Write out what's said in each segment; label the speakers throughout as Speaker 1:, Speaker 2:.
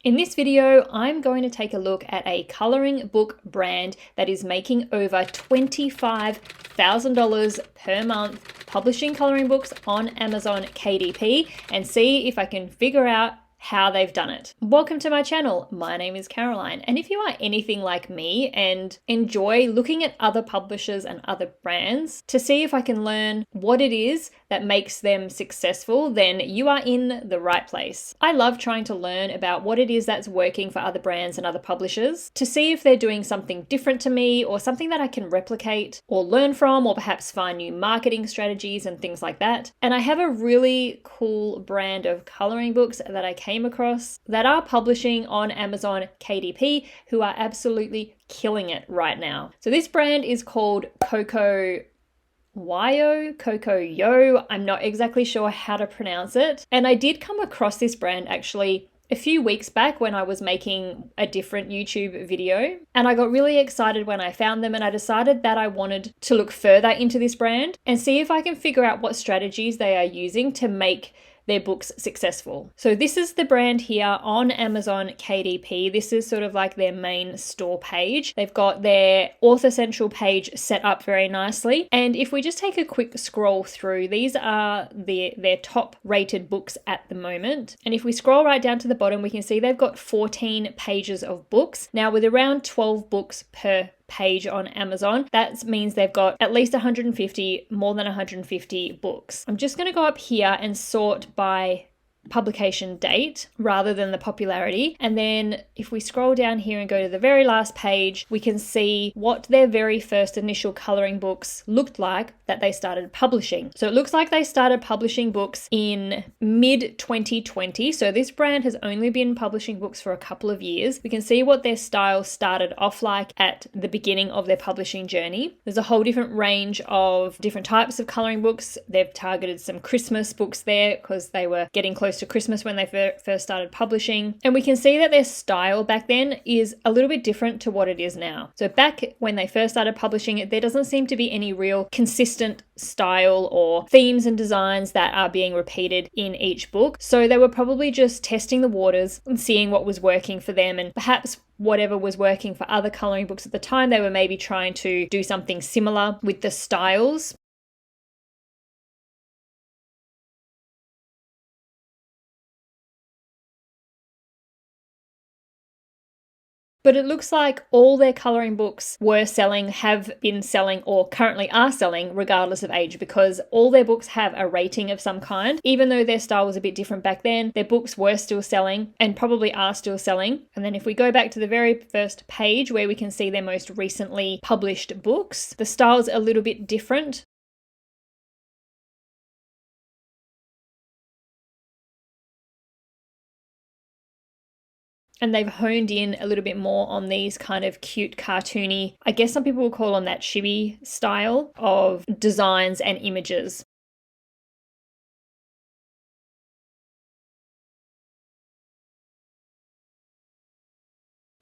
Speaker 1: In this video, I'm going to take a look at a coloring book brand that is making over $25,000 per month publishing coloring books on Amazon KDP and see if I can figure out how they've done it. Welcome to my channel. My name is Caroline, and if you are anything like me and enjoy looking at other publishers and other brands to see if I can learn what it is that makes them successful, then you are in the right place. I love trying to learn about what it is that's working for other brands and other publishers to see if they're doing something different to me or something that I can replicate or learn from, or perhaps find new marketing strategies and things like that. And I have a really cool brand of coloring books that I came across that are publishing on Amazon KDP who are absolutely killing it right now. So this brand is called Coco Yo. I'm not exactly sure how to pronounce it. And I did come across this brand actually a few weeks back when I was making a different YouTube video, and I got really excited when I found them, and I decided that I wanted to look further into this brand and see if I can figure out what strategies they are using to make their books successful. So this is the brand here on Amazon KDP. This is sort of like their main store page. They've got their Author Central page set up very nicely. And if we just take a quick scroll through, these are their top rated books at the moment. And if we scroll right down to the bottom, we can see they've got 14 pages of books. Now with around 12 books per page on Amazon, that means they've got at least 150, more than 150 books. I'm just going to go up here and sort by publication date rather than the popularity. And then if we scroll down here and go to the very last page, we can see what their very first initial coloring books looked like that they started publishing. So it looks like they started publishing books in mid 2020. So this brand has only been publishing books for a couple of years. We can see what their style started off like at the beginning of their publishing journey. There's a whole different range of different types of coloring books. They've targeted some Christmas books there because they were getting close to Christmas when they first started publishing. And we can see that their style back then is a little bit different to what it is now. So back when they first started publishing it, there doesn't seem to be any real consistent style or themes and designs that are being repeated in each book. So they were probably just testing the waters and seeing what was working for them, and perhaps whatever was working for other coloring books at the time, they were maybe trying to do something similar with the styles. But it looks like all their coloring books were selling, have been selling, or currently are selling regardless of age, because all their books have a rating of some kind. Even though their style was a bit different back then, their books were still selling and probably are still selling. And then if we go back to the very first page where we can see their most recently published books, the style's a little bit different. And they've honed in a little bit more on these kind of cute, cartoony, I guess some people will call them that chibi style of designs and images.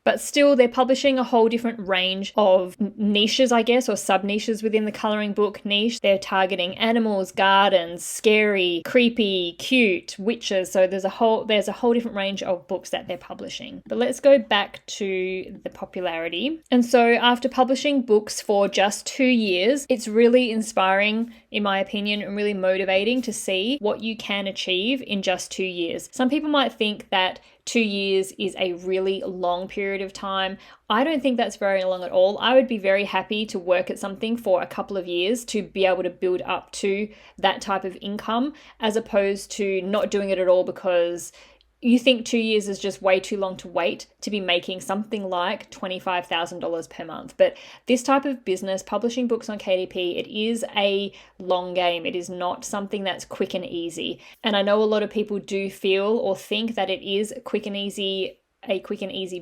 Speaker 1: But still, they're publishing a whole different range of niches, I guess, or sub-niches within the coloring book niche. They're targeting animals, gardens, scary, creepy, cute, witches. So there's a whole different range of books that they're publishing. But let's go back to the popularity. And so after publishing books for just 2 years, it's really inspiring, in my opinion, and really motivating to see what you can achieve in just 2 years. Some people might think that 2 years is a really long period of time. I don't think that's very long at all. I would be very happy to work at something for a couple of years to be able to build up to that type of income, as opposed to not doing it at all because you think 2 years is just way too long to wait to be making something like $25,000 per month. But this type of business, publishing books on KDP, it is a long game. It is not something that's quick and easy. And I know a lot of people do feel or think that it is a quick and easy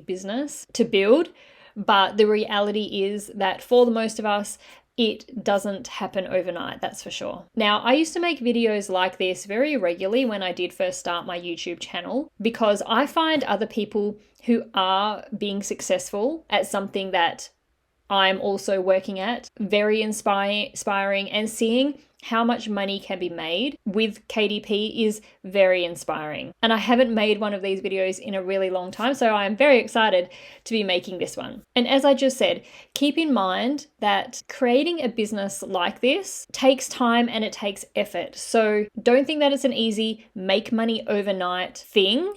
Speaker 1: business to build. But the reality is that for the most of us, it doesn't happen overnight, that's for sure. Now, I used to make videos like this very regularly when I did first start my YouTube channel, because I find other people who are being successful at something that I'm also working at very inspiring, and seeing how much money can be made with KDP is very inspiring. And I haven't made one of these videos in a really long time, so I am very excited to be making this one. And as I just said, keep in mind that creating a business like this takes time and it takes effort. So don't think that it's an easy make money overnight thing.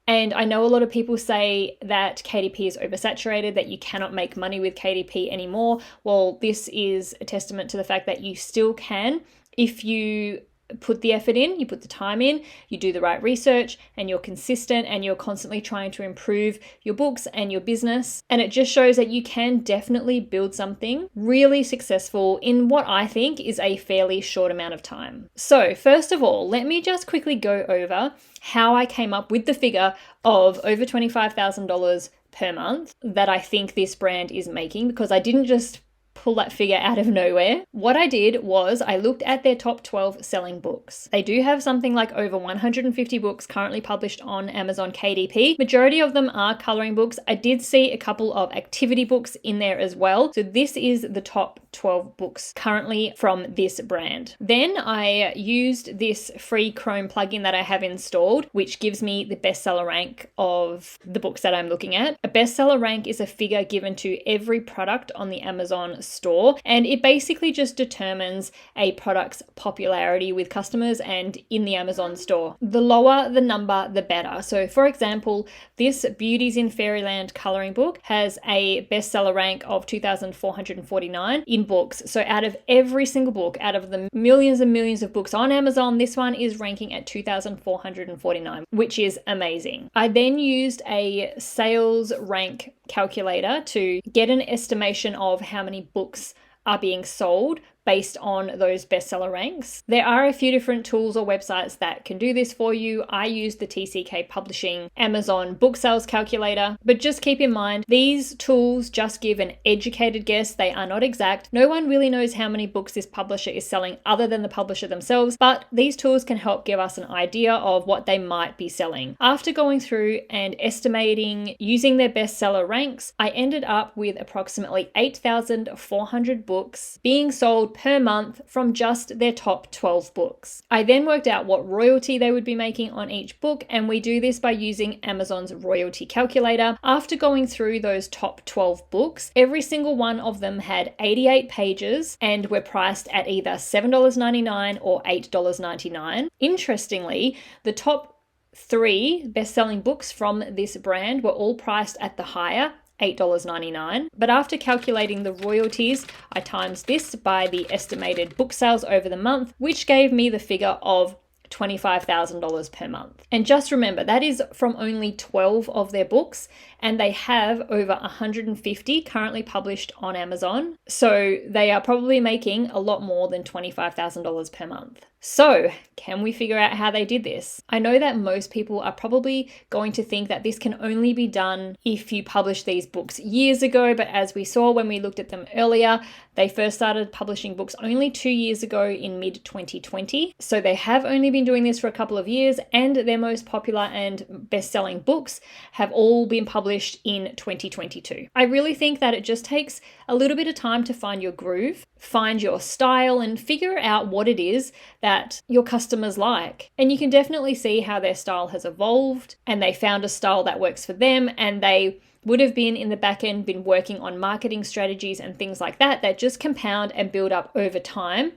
Speaker 1: And I know a lot of people say that KDP is oversaturated, that you cannot make money with KDP anymore. Well, this is a testament to the fact that you still can if you put the effort in, you put the time in, you do the right research, and you're consistent and you're constantly trying to improve your books and your business. And it just shows that you can definitely build something really successful in what I think is a fairly short amount of time. So first of all, let me just quickly go over how I came up with the figure of over $25,000 per month that I think this brand is making, because I didn't just pull that figure out of nowhere. What I did was I looked at their top 12 selling books. They do have something like over 150 books currently published on Amazon KDP. Majority of them are coloring books. I did see a couple of activity books in there as well. So this is the top 12 books currently from this brand. Then I used this free Chrome plugin that I have installed, which gives me the bestseller rank of the books that I'm looking at. A bestseller rank is a figure given to every product on the Amazon store, and it basically just determines a product's popularity with customers and in the Amazon store. The lower the number, the better. So for example, this Beauties in Fairyland coloring book has a bestseller rank of 2,449 in books. So out of every single book, out of the millions and millions of books on Amazon, this one is ranking at 2,449, which is amazing. I then used a sales rank calculator to get an estimation of how many books are being sold based on those bestseller ranks. There are a few different tools or websites that can do this for you. I use the TCK Publishing Amazon book sales calculator, but just keep in mind, these tools just give an educated guess. They are not exact. No one really knows how many books this publisher is selling other than the publisher themselves, but these tools can help give us an idea of what they might be selling. After going through and estimating using their bestseller ranks, I ended up with approximately 8,400 books being sold per month from just their top 12 books. I then worked out what royalty they would be making on each book, and we do this by using Amazon's royalty calculator. After going through those top 12 books, every single one of them had 88 pages and were priced at either $7.99 or $8.99. Interestingly, the top 3 best-selling books from this brand were all priced at the higher $8.99. But after calculating the royalties, I times this by the estimated book sales over the month, which gave me the figure of $25,000 per month. And just remember, that is from only 12 of their books, and they have over 150 currently published on Amazon. So they are probably making a lot more than $25,000 per month. So can we figure out how they did this? I know that most people are probably going to think that this can only be done if you publish these books years ago, but as we saw when we looked at them earlier, they first started publishing books only 2 years ago in mid-2020. So they have only been doing this for a couple of years, and their most popular and best-selling books have all been published in 2022. I really think that it just takes a little bit of time to find your groove, find your style, and figure out what it is that your customers like. And you can definitely see how their style has evolved, and they found a style that works for them, and they would have been in the back end been working on marketing strategies and things like that that just compound and build up over time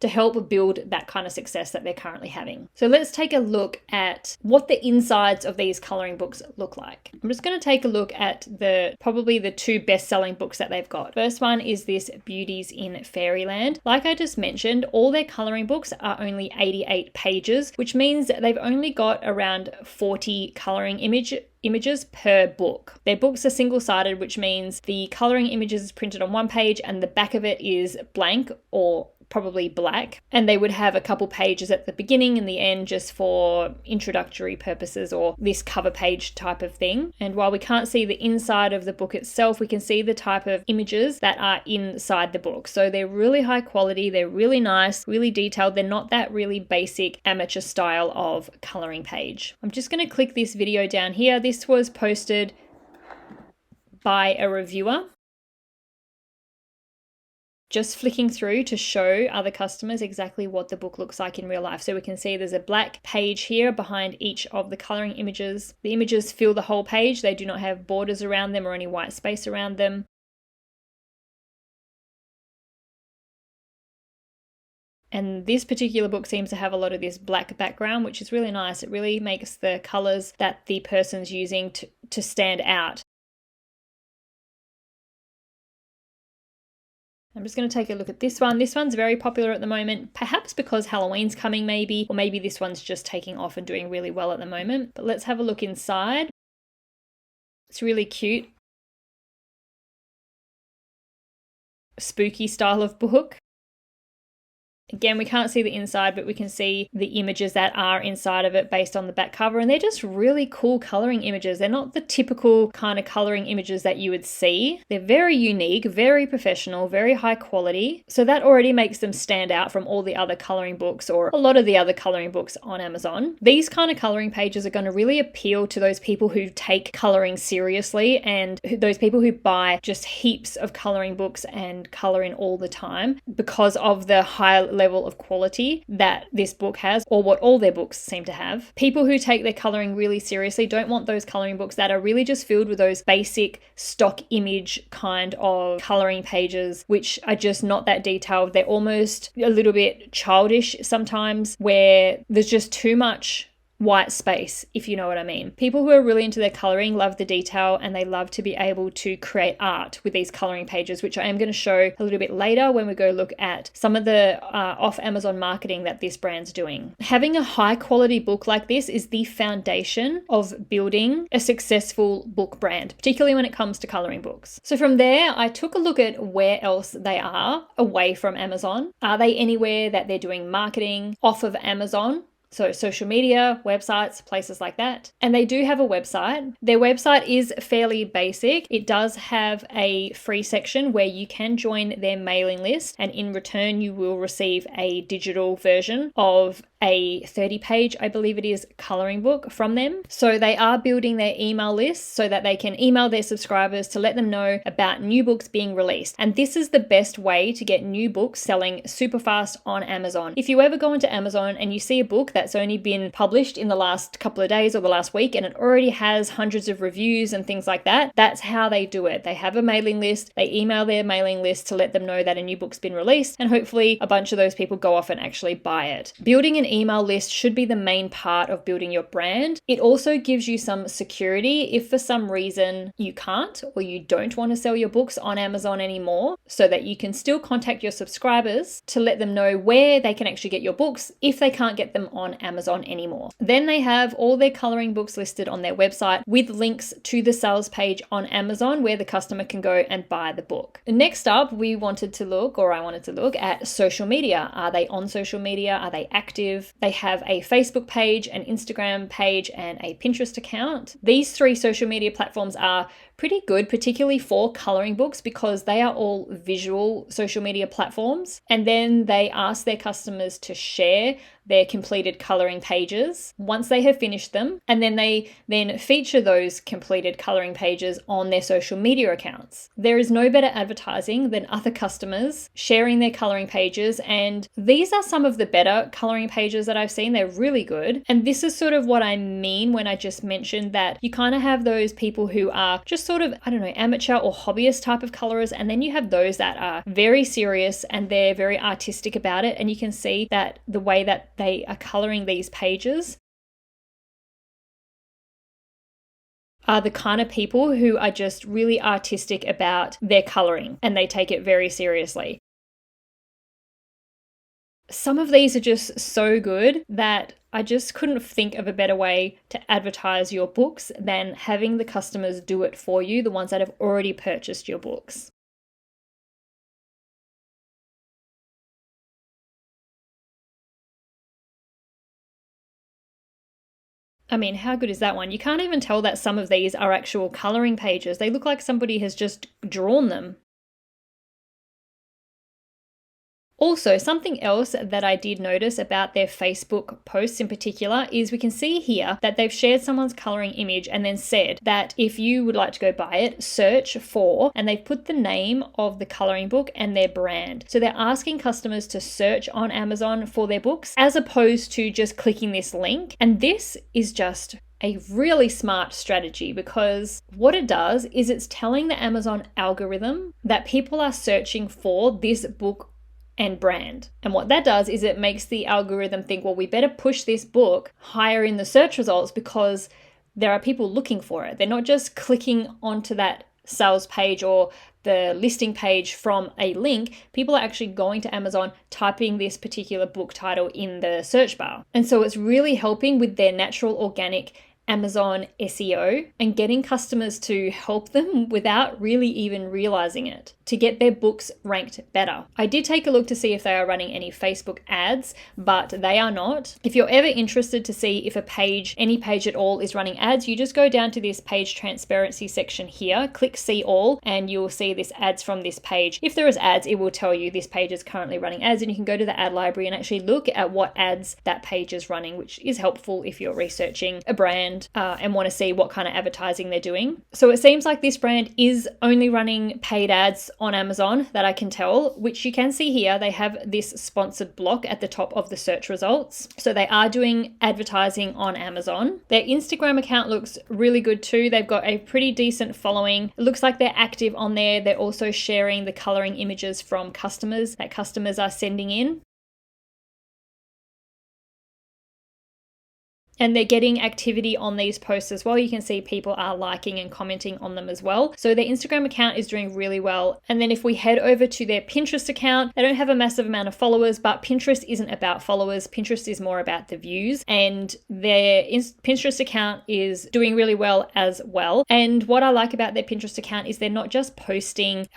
Speaker 1: to help build that kind of success that they're currently having. So let's take a look at what the insides of these coloring books look like. I'm just going to take a look at probably the 2 best-selling books that they've got. First one is this Beauties in Fairyland. Like I just mentioned, all their coloring books are only 88 pages, which means they've only got around 40 coloring images per book. Their books are single-sided, which means the coloring images is printed on one page and the back of it is blank or probably black, and they would have a couple pages at the beginning and the end just for introductory purposes or this cover page type of thing. And while we can't see the inside of the book itself, we can see the type of images that are inside the book. So they're really high quality, they're really nice, really detailed. They're not that really basic amateur style of coloring page. I'm just going to click this video down here. This was posted by a reviewer. just flicking through to show other customers exactly what the book looks like in real life. So we can see there's a black page here behind each of the coloring images. The images fill the whole page. They do not have borders around them or any white space around them. And this particular book seems to have a lot of this black background, which is really nice. It really makes the colors that the person's using to stand out. I'm just going to take a look at this one. This one's very popular at the moment, perhaps because Halloween's coming maybe, or maybe this one's just taking off and doing really well at the moment. But let's have a look inside. It's really cute. Spooky style of book. Again, we can't see the inside, but we can see the images that are inside of it based on the back cover. And they're just really cool coloring images. They're not the typical kind of coloring images that you would see. They're very unique, very professional, very high quality. So that already makes them stand out from all the other coloring books or a lot of the other coloring books on Amazon. These kind of coloring pages are going to really appeal to those people who take coloring seriously and those people who buy just heaps of coloring books and color in all the time because of the high level of quality that this book has, or what all their books seem to have. People who take their coloring really seriously don't want those coloring books that are really just filled with those basic stock image kind of coloring pages, which are just not that detailed. They're almost a little bit childish sometimes, where there's just too much white space, if you know what I mean. People who are really into their coloring love the detail and they love to be able to create art with these coloring pages, which I am going to show a little bit later when we go look at some of the off Amazon marketing that this brand's doing. Having a high quality book like this is the foundation of building a successful book brand, particularly when it comes to coloring books. So from there, I took a look at where else they are away from Amazon. Are they anywhere that they're doing marketing off of Amazon? So social media, websites, places like that. And they do have a website. Their website is fairly basic. It does have a free section where you can join their mailing list, and in return you will receive a digital version of a 30-page, I believe it is, coloring book from them. So they are building their email list so that they can email their subscribers to let them know about new books being released. And this is the best way to get new books selling super fast on Amazon. If you ever go into Amazon and you see a book that's only been published in the last couple of days or the last week and it already has hundreds of reviews and things like that, that's how they do it. They have a mailing list, they email their mailing list to let them know that a new book's been released, and hopefully a bunch of those people go off and actually buy it. Building an email list should be the main part of building your brand. It also gives you some security if for some reason you can't or you don't want to sell your books on Amazon anymore, so that you can still contact your subscribers to let them know where they can actually get your books if they can't get them on Amazon anymore. Then they have all their coloring books listed on their website with links to the sales page on Amazon where the customer can go and buy the book. Next up, I wanted to look at social media. Are they on social media? Are they active? They have a Facebook page, an Instagram page, and a Pinterest account. These three social media platforms are pretty good, particularly for coloring books, because they are all visual social media platforms. And then they ask their customers to share their completed coloring pages once they have finished them, and then they feature those completed coloring pages on their social media accounts. There is no better advertising than other customers sharing their coloring pages, and these are some of the better coloring pages that I've seen. They're really good, and this is sort of what I mean when I just mentioned that you kind of have those people who are just sort of, amateur or hobbyist type of colorers, and then you have those that are very serious and they're very artistic about it, and you can see that the way that they are coloring these pages are the kind of people who are just really artistic about their coloring and they take it very seriously. Some of these are just so good that I just couldn't think of a better way to advertise your books than having the customers do it for you, the ones that have already purchased your books. I mean, how good is that one? You can't even tell that some of these are actual coloring pages. They look like somebody has just drawn them. Also, something else that I did notice about their Facebook posts in particular is we can see here that they've shared someone's coloring image and then said that if you would like to go buy it, search for, and they've put the name of the coloring book and their brand. So they're asking customers to search on Amazon for their books as opposed to just clicking this link. And this is just a really smart strategy, because what it does is it's telling the Amazon algorithm that people are searching for this book and brand. And what that does is it makes the algorithm think, well, we better push this book higher in the search results because there are people looking for it. They're not just clicking onto that sales page or the listing page from a link. People are actually going to Amazon, typing this particular book title in the search bar. And so it's really helping with their natural organic Amazon SEO and getting customers to help them without really even realizing it, to get their books ranked better. I did take a look to see if they are running any Facebook ads, but they are not. If you're ever interested to see if a page, any page at all, is running ads, you just go down to this page transparency section here, click see all, and you'll see this ads from this page. If there is ads, it will tell you this page is currently running ads, and you can go to the ad library and actually look at what ads that page is running, which is helpful if you're researching a brand and want to see what kind of advertising they're doing. So it seems like this brand is only running paid ads on Amazon, that I can tell, which you can see here. They have this sponsored block at the top of the search results. So they are doing advertising on Amazon. Their Instagram account looks really good too. They've got a pretty decent following. It looks like they're active on there. They're also sharing the coloring images from customers that customers are sending in. And they're getting activity on these posts as well. You can see people are liking and commenting on them as well. So their Instagram account is doing really well. And then if we head over to their Pinterest account, they don't have a massive amount of followers, but Pinterest isn't about followers. Pinterest is more about the views. And their Pinterest account is doing really well as well. And what I like about their Pinterest account is they're not just posting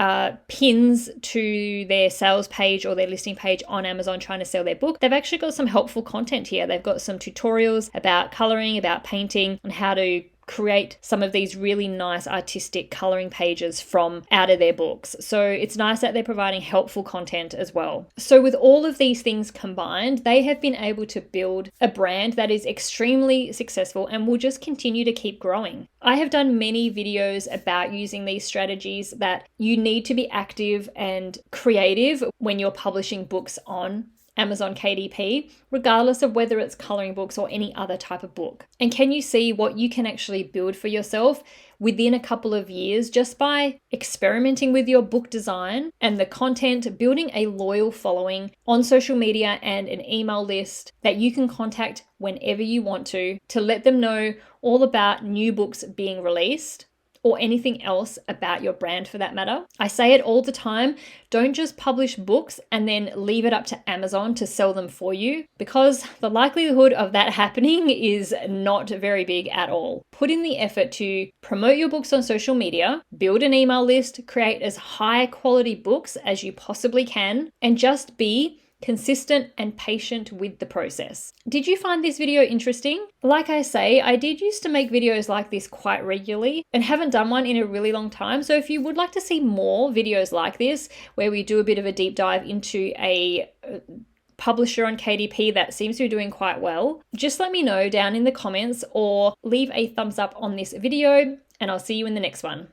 Speaker 1: pins to their sales page or their listing page on Amazon trying to sell their book. They've actually got some helpful content here. They've got some tutorials about coloring, about painting, and how to create some of these really nice artistic coloring pages from out of their books. So it's nice that they're providing helpful content as well. So with all of these things combined, they have been able to build a brand that is extremely successful and will just continue to keep growing. I have done many videos about using these strategies, that you need to be active and creative when you're publishing books on Amazon KDP, regardless of whether it's coloring books or any other type of book. And can you see what you can actually build for yourself within a couple of years just by experimenting with your book design and the content, building a loyal following on social media and an email list that you can contact whenever you want to let them know all about new books being released, or anything else about your brand for that matter. I say it all the time, don't just publish books and then leave it up to Amazon to sell them for you, because the likelihood of that happening is not very big at all. Put in the effort to promote your books on social media, build an email list, create as high quality books as you possibly can, and just be consistent and patient with the process. Did you find this video interesting? Like I say, I did used to make videos like this quite regularly and haven't done one in a really long time. So if you would like to see more videos like this, where we do a bit of a deep dive into a publisher on KDP that seems to be doing quite well, just let me know down in the comments or leave a thumbs up on this video, and I'll see you in the next one.